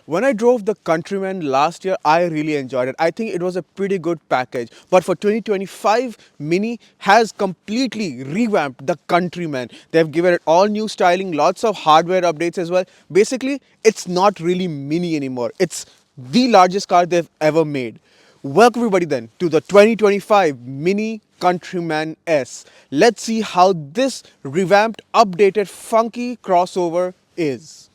When I drove the Countryman last year, I really enjoyed it. I think it was a pretty good package. But for 2025, Mini has completely revamped the Countryman. They've given it all new styling, lots of hardware updates as well. Basically, it's not really Mini anymore. It's the largest car they've ever made. Welcome everybody then to the 2025 Mini Countryman S. Let's see how this revamped, updated, funky crossover is.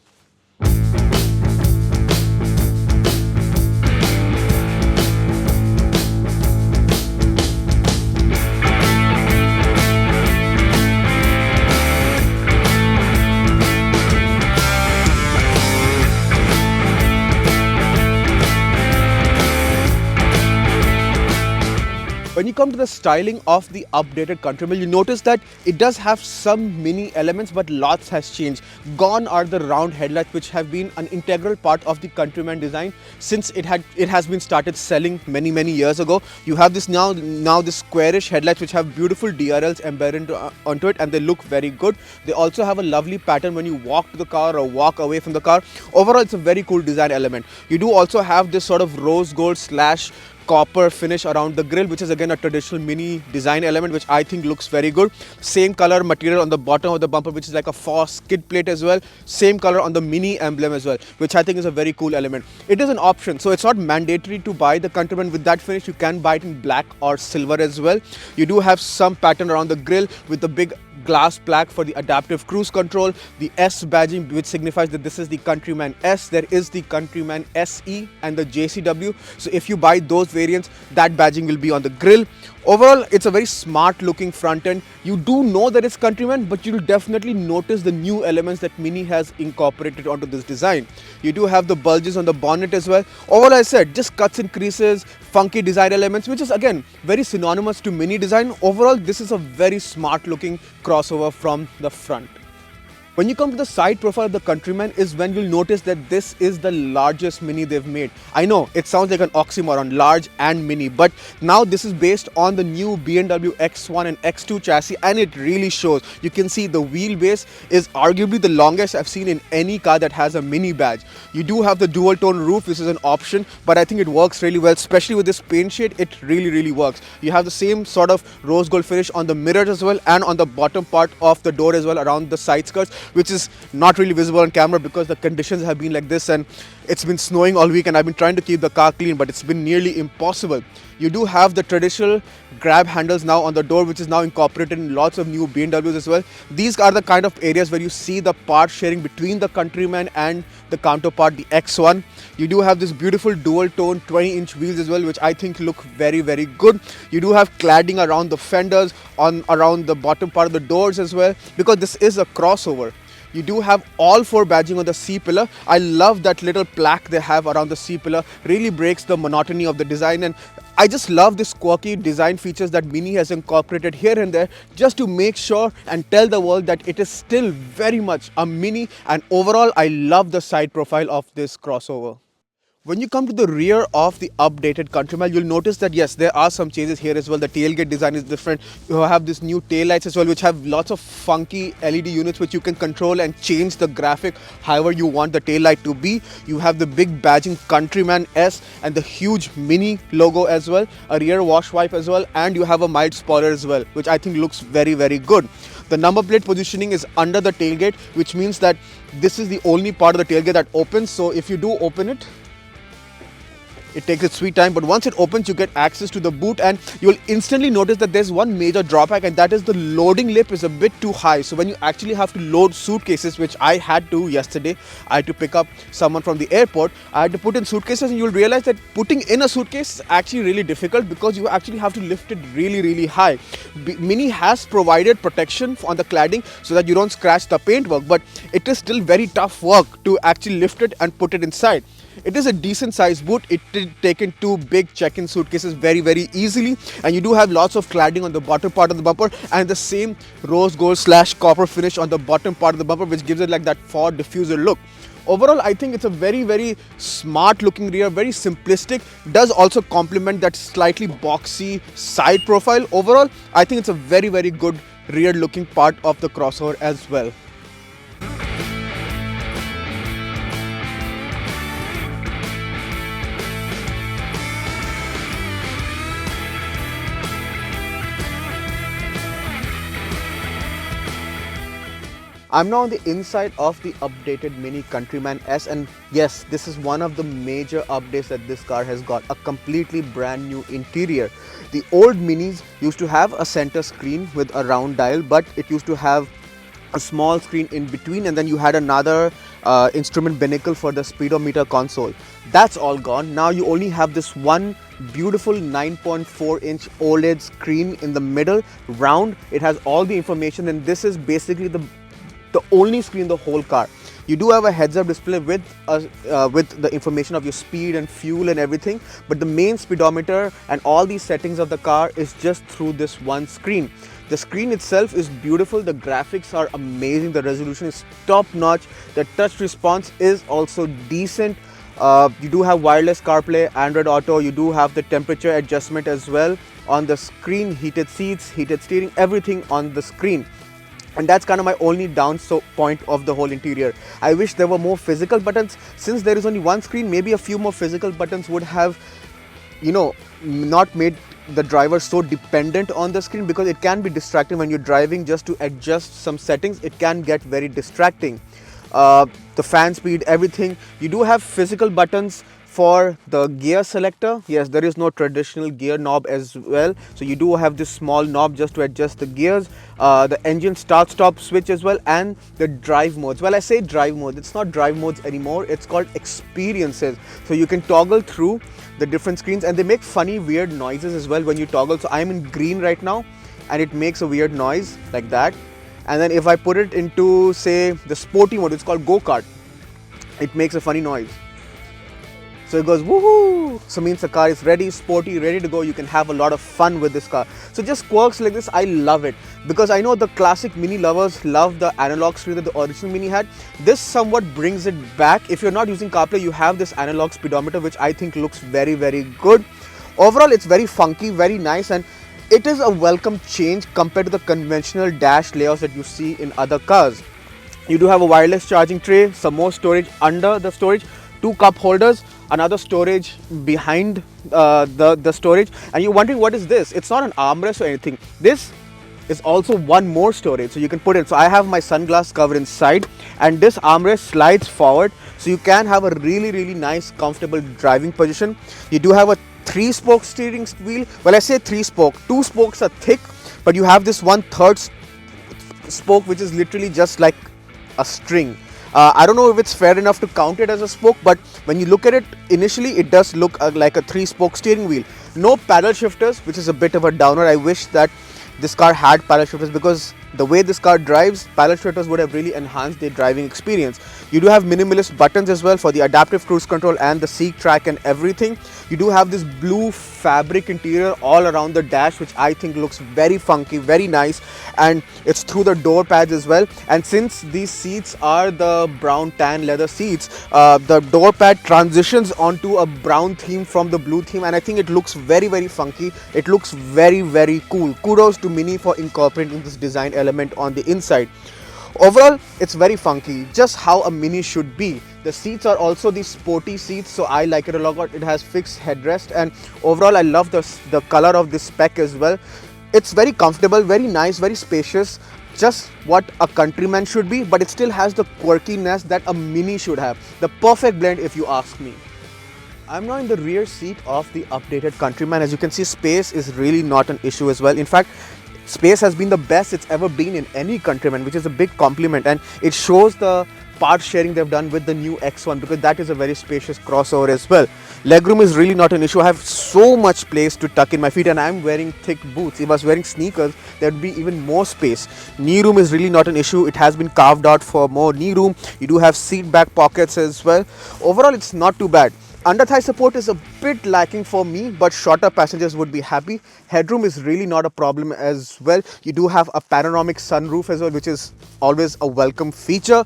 When you come to the styling of the updated Countryman, you notice that it does have some mini elements, but lots has changed. Gone are the round headlights, which have been an integral part of the Countryman design since it has been started selling many years ago. You have this now this squarish headlights, which have beautiful DRLs embedded onto it, and they look very good. They also have a lovely pattern when you walk to the car or walk away from the car. Overall, it's a very cool design element. You do also have this sort of rose gold slash copper finish around the grille, which is again a traditional Mini design element, which I think looks very good. Same color material on the bottom of the bumper, which is like a faux skid plate as well. Same color on the Mini emblem as well, which I think is a very cool element. It is an option, so it's not mandatory to buy the Countryman with that finish. You can buy it in black or silver as well. You do have some pattern around the grille with the big glass plaque for the adaptive cruise control, the S badging, which signifies that this is the Countryman S. There is the Countryman SE and the JCW. So if you buy those variants, that badging will be on the grille. Overall, it's a very smart looking front end. You do know that it's Countryman, but you'll definitely notice the new elements that Mini has incorporated onto this design. You do have the bulges on the bonnet as well. Overall, I said, just cuts and creases, funky design elements, which is again very synonymous to Mini design. Overall, this is a very smart looking crossover from the front. When you come to the side profile of the Countryman is when you'll notice that this is the largest Mini they've made. I know it sounds like an oxymoron, large and Mini, but now this is based on the new BMW X1 and X2 chassis, and it really shows. You can see the wheelbase is arguably the longest I've seen in any car that has a Mini badge. You do have the dual tone roof, which is an option, but I think it works really well, especially with this paint shade. It really works. You have the same sort of rose gold finish on the mirrors as well, and on the bottom part of the door as well, around the side skirts, which is not really visible on camera because the conditions have been like this and it's been snowing all week, and I've been trying to keep the car clean, but it's been nearly impossible. You do have the traditional grab handles now on the door, which is now incorporated in lots of new BMWs as well. These are the kind of areas where you see the part sharing between the Countryman and the counterpart, the X1. You do have this beautiful dual tone 20-inch wheels as well, which I think look very good. You do have cladding around the fenders, around the bottom part of the doors as well, because this is a crossover. You do have all four badging on the C-pillar. I love that little plaque they have around the C-pillar. Really breaks the monotony of the design, and I just love this quirky design features that Mini has incorporated here and there just to make sure and tell the world that it is still very much a Mini. And overall, I love the side profile of this crossover. When you come to the rear of the updated Countryman, you'll notice that yes, there are some changes here as well. The tailgate design is different. You have this new tail lights as well, which have lots of funky LED units which you can control and change the graphic however you want the tail light to be. You have the big badging Countryman S and the huge Mini logo as well, a rear wash wipe as well, and you have a mild spoiler as well, which I think looks very good. The number plate positioning is under the tailgate, which means that this is the only part of the tailgate that opens. So if you do open it, it takes its sweet time, but once it opens, you get access to the boot, and you'll instantly notice that there's one major drawback, and that is the loading lip is a bit too high. So when you actually have to load suitcases, which I had to yesterday, I had to pick up someone from the airport, I had to put in suitcases, and you'll realize that putting in a suitcase is actually really difficult because you actually have to lift it really high. Mini has provided protection on the cladding so that you don't scratch the paintwork, but it is still very tough work to actually lift it and put it inside. It is a decent sized boot. It did take in two big check-in suitcases very easily, and you do have lots of cladding on the bottom part of the bumper and the same rose gold slash copper finish on the bottom part of the bumper, which gives it like that Ford diffuser look. Overall, I think it's a very smart looking rear, very simplistic, does also complement that slightly boxy side profile. Overall, I think it's a very good rear looking part of the crossover as well. I'm now on the inside of the updated Mini Countryman S, and yes, this is one of the major updates that this car has got, a completely brand new interior. The old Minis used to have a center screen with a round dial, but it used to have a small screen in between, and then you had another instrument binnacle for the speedometer console. That's all gone. Now you only have this one beautiful 9.4-inch OLED screen in the middle, round. It has all the information, and this is basically the only screen in the whole car. You do have a heads-up display with the information of your speed and fuel and everything, but the main speedometer and all these settings of the car is just through this one screen. The screen itself is beautiful, the graphics are amazing, the resolution is top-notch, the touch response is also decent. You do have wireless CarPlay, Android Auto, you do have the temperature adjustment as well on the screen, heated seats, heated steering, everything on the screen. And that's kind of my only down point of the whole interior. I wish there were more physical buttons. Since there is only one screen, maybe a few more physical buttons would have, not made the driver so dependent on the screen, because it can be distracting when you're driving. Just to adjust some settings, it can get very distracting. The fan speed, everything. You do have physical buttons for the gear selector. Yes, there is no traditional gear knob as well, so you do have this small knob just to adjust the gears, the engine start stop switch as well, and the drive modes. Well, I say drive mode, it's not drive modes anymore, it's called experiences. So you can toggle through the different screens, and they make funny weird noises as well when you toggle. So I'm in green right now and it makes a weird noise like that, and then if I put it into, say, the sporty mode, it's called go-kart, it makes a funny noise. So it goes woohoo, so means the car is ready, sporty, ready to go. You can have a lot of fun with this car. So just quirks like this, I love it, because I know the classic Mini lovers love the analog screen that the original Mini had. This somewhat brings it back. If you're not using CarPlay, you have this analog speedometer, which I think looks very, very good. Overall, it's very funky, very nice, and it is a welcome change compared to the conventional dash layouts that you see in other cars. You do have a wireless charging tray, some more storage under the storage, 2 cup holders, another storage behind the storage, and you're wondering what is this? It's not an armrest or anything. This is also one more storage, so you can put it. So I have my sunglass cover inside, and this armrest slides forward, so you can have a really, really nice, comfortable driving position. You do have a 3-spoke steering wheel. Well, I say 3-spoke. 2 spokes are thick, but you have this 1/3 spoke, which is literally just like a string. I don't know if it's fair enough to count it as a spoke, but when you look at it initially, it does look like a 3-spoke steering wheel. No paddle shifters, which is a bit of a downer. I wish that this car had paddle shifters, because the way this car drives, paddle shifters would have really enhanced the driving experience. You do have minimalist buttons as well for the adaptive cruise control and the seat track and everything. You do have this blue fabric interior all around the dash, which I think looks very funky, very nice, and it's through the door pads as well. And since these seats are the brown tan leather seats, the door pad transitions onto a brown theme from the blue theme, and I think it looks very, very funky. It looks very, very cool. Kudos to Mini for incorporating this design element on the inside. Overall, it's very funky, just how a Mini should be. The seats are also the sporty seats, so I like it a lot. It has fixed headrest, and overall I love the color of this spec as well. It's very comfortable, very nice, very spacious, just what a Countryman should be, but it still has the quirkiness that a Mini should have. The perfect blend, if you ask me. I'm now in the rear seat of the updated Countryman. As you can see, space is really not an issue as well. In fact, space has been the best it's ever been in any Countryman, which is a big compliment, and it shows the part sharing they've done with the new X1, because that is a very spacious crossover as well. Legroom is really not an issue. I have so much place to tuck in my feet, and I'm wearing thick boots. If I was wearing sneakers, there would be even more space. Knee room is really not an issue. It has been carved out for more knee room. You do have seat back pockets as well. Overall, it's not too bad. Under thigh support is a bit lacking for me, but shorter passengers would be happy. Headroom is really not a problem as well. You do have a panoramic sunroof as well, which is always a welcome feature.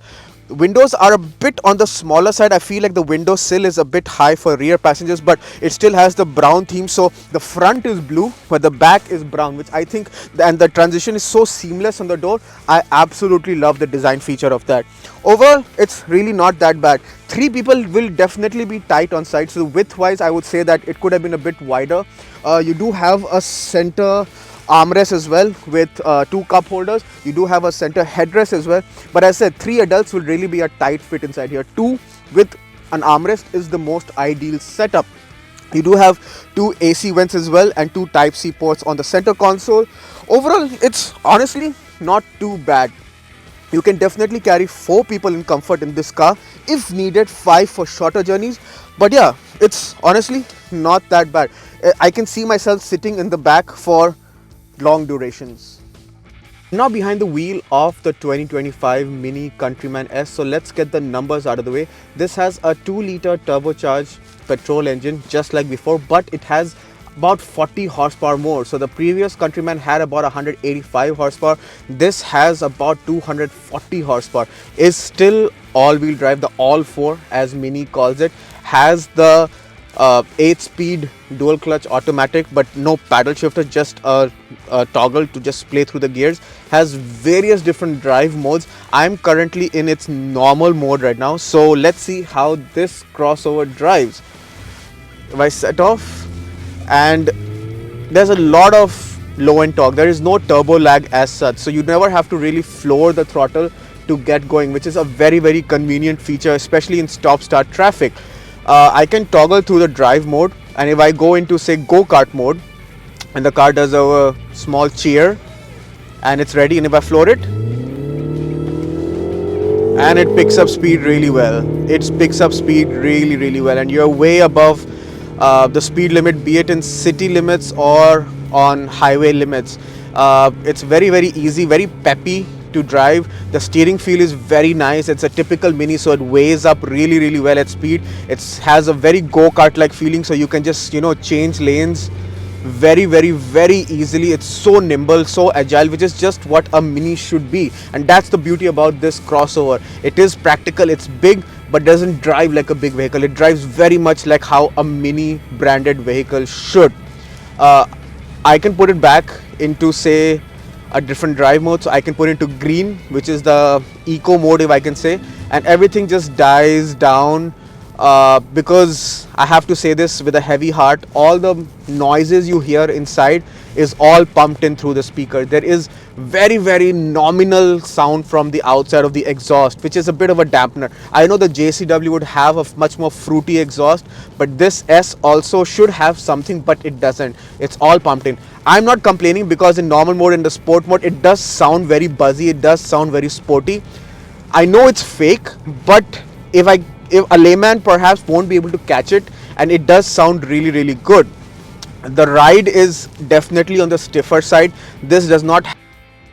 Windows are a bit on the smaller side. I feel like the window sill is a bit high for rear passengers, but it still has the brown theme. So the front is blue, but the back is brown, which I think, and the transition is so seamless on the door. I absolutely love the design feature of that. Overall, it's really not that bad. 3 people will definitely be tight on side. So width wise, I would say that it could have been a bit wider. You do have a center armrest as well with 2 cup holders. You do have a center headrest as well. But as I said, 3 adults will really be a tight fit inside here. 2 with an armrest is the most ideal setup. You do have 2 AC vents as well and 2 Type-C ports on the center console. Overall, it's honestly not too bad. You can definitely carry 4 people in comfort in this car. If needed, 5 for shorter journeys. But yeah, it's honestly not that bad. I can see myself sitting in the back for long durations. Now behind the wheel of the 2025 Mini Countryman S. So let's get the numbers out of the way. This has a 2-liter turbocharged petrol engine just like before, but it has about 40 horsepower more. So the previous Countryman had about 185 horsepower. This has about 240 horsepower. Is still all-wheel drive, the all-4 as Mini calls it. Has the 8-speed dual clutch automatic, but no paddle shifter, just a toggle to just play through the gears. Has various different drive modes. I'm currently in its normal mode right now, so let's see how this crossover drives. If I set off, and there's a lot of low end torque, there is no turbo lag as such, so you never have to really floor the throttle to get going, which is a very convenient feature, especially in stop start traffic. I can toggle through the drive mode, and if I go into say go-kart mode and the car does a small cheer and it's ready, and if I floor it, and it picks up speed really well. It picks up speed really well, and you're way above the speed limit, be it in city limits or on highway limits. It's very easy, very peppy to drive. The steering feel is very nice. It's a typical Mini, so it weighs up really well at speed. It has a very go-kart like feeling, so you can just change lanes very easily. It's so nimble, so agile, which is just what a Mini should be, and that's the beauty about this crossover. It is practical, it's big, but doesn't drive like a big vehicle. It drives very much like how a Mini branded vehicle should. I can put it back into say a different drive mode, so I can put it into green, which is the eco mode if I can say, and everything just dies down. Because I have to say this with a heavy heart, all the noises you hear inside is all pumped in through the speaker. There is very nominal sound from the outside of the exhaust, which is a bit of a dampener. I know the JCW would have a much more fruity exhaust, but this S also should have something, but it doesn't. It's all pumped in. I'm not complaining, because in normal mode, in the sport mode, it does sound very buzzy, it does sound very sporty. I know it's fake, but if a layman perhaps won't be able to catch it, and it does sound really good. The ride is definitely on the stiffer side. This does not have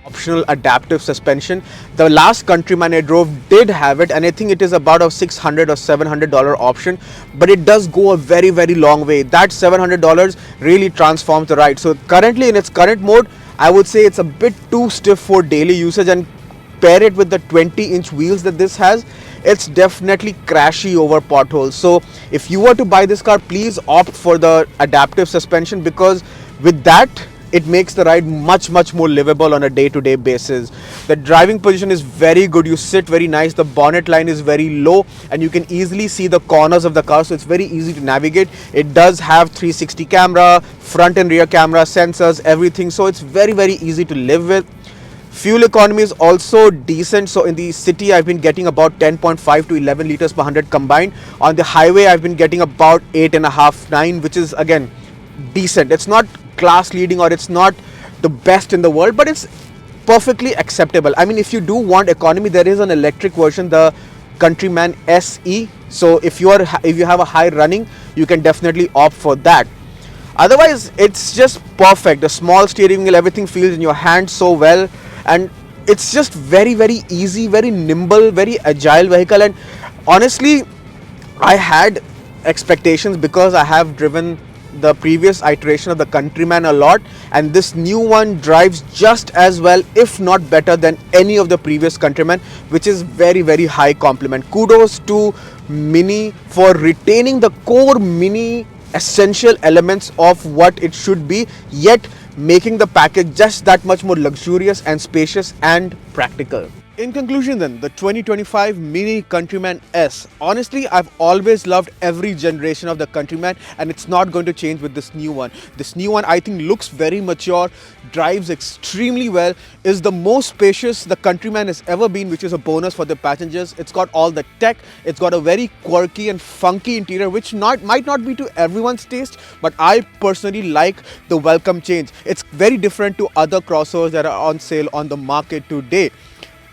optional adaptive suspension. The last Countryman I drove did have it, and I think it is about a $600 or $700 option, but it does go a very long way. That $700 really transforms the ride. So currently, in its current mode, I would say it's a bit too stiff for daily usage, and pair it with the 20-inch wheels that this has, it's definitely crashy over potholes. So if you were to buy this car, please opt for the adaptive suspension, because with that, it makes the ride much more livable on a day-to-day basis. The driving position is very good. You sit very nice. The bonnet line is very low, and you can easily see the corners of the car, so it's very easy to navigate. It does have 360 camera, front and rear camera, sensors, everything, so it's very easy to live with. Fuel economy is also decent. So in the city, I've been getting about 10.5 to 11 liters per 100 combined. On the highway, I've been getting about 8.5, 9, which is again decent. It's not class leading, or it's not the best in the world, but it's perfectly acceptable. I mean, if you do want economy, there is an electric version, the Countryman SE. So if you have a high running, you can definitely opt for that. Otherwise, it's just perfect. The small steering wheel, everything feels in your hand so well, and it's just very easy, very nimble, very agile vehicle. And honestly, I had expectations, because I have driven the previous iteration of the Countryman a lot, and this new one drives just as well, if not better, than any of the previous Countryman, which is very high compliment. Kudos to Mini for retaining the core Mini essential elements of what it should be, yet making the package just that much more luxurious and spacious and practical. In conclusion then, the 2025 Mini Countryman S. Honestly, I've always loved every generation of the Countryman, and it's not going to change with this new one. This new one, I think, looks very mature, drives extremely well, is the most spacious the Countryman has ever been, which is a bonus for the passengers. It's got all the tech, it's got a very quirky and funky interior, which might not be to everyone's taste, but I personally like the welcome change. It's very different to other crossovers that are on sale on the market today.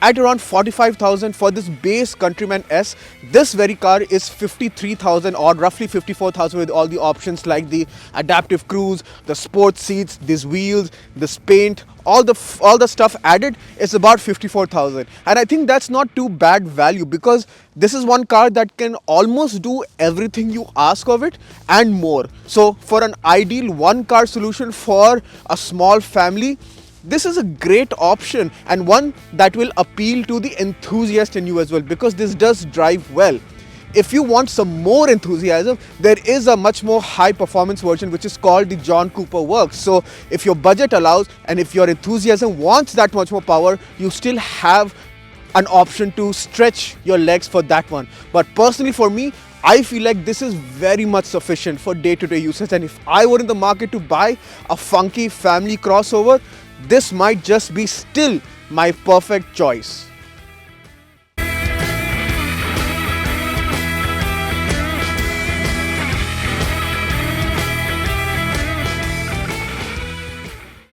At around 45,000 for this base Countryman S, this very car is 53,000 or roughly 54,000 with all the options like the adaptive cruise, the sports seats, these wheels, this paint, all the stuff added is about 54,000. And I think that's not too bad value, because this is one car that can almost do everything you ask of it and more. So for an ideal one car solution for a small family, this is a great option, and one that will appeal to the enthusiast in you as well, because this does drive well. If you want some more enthusiasm, there is a much more high performance version which is called the John Cooper Works. So if your budget allows and if your enthusiasm wants that much more power, you still have an option to stretch your legs for that one. But personally for me, I feel like this is very much sufficient for day-to-day usage, and if I were in the market to buy a funky family crossover, this might just be still my perfect choice.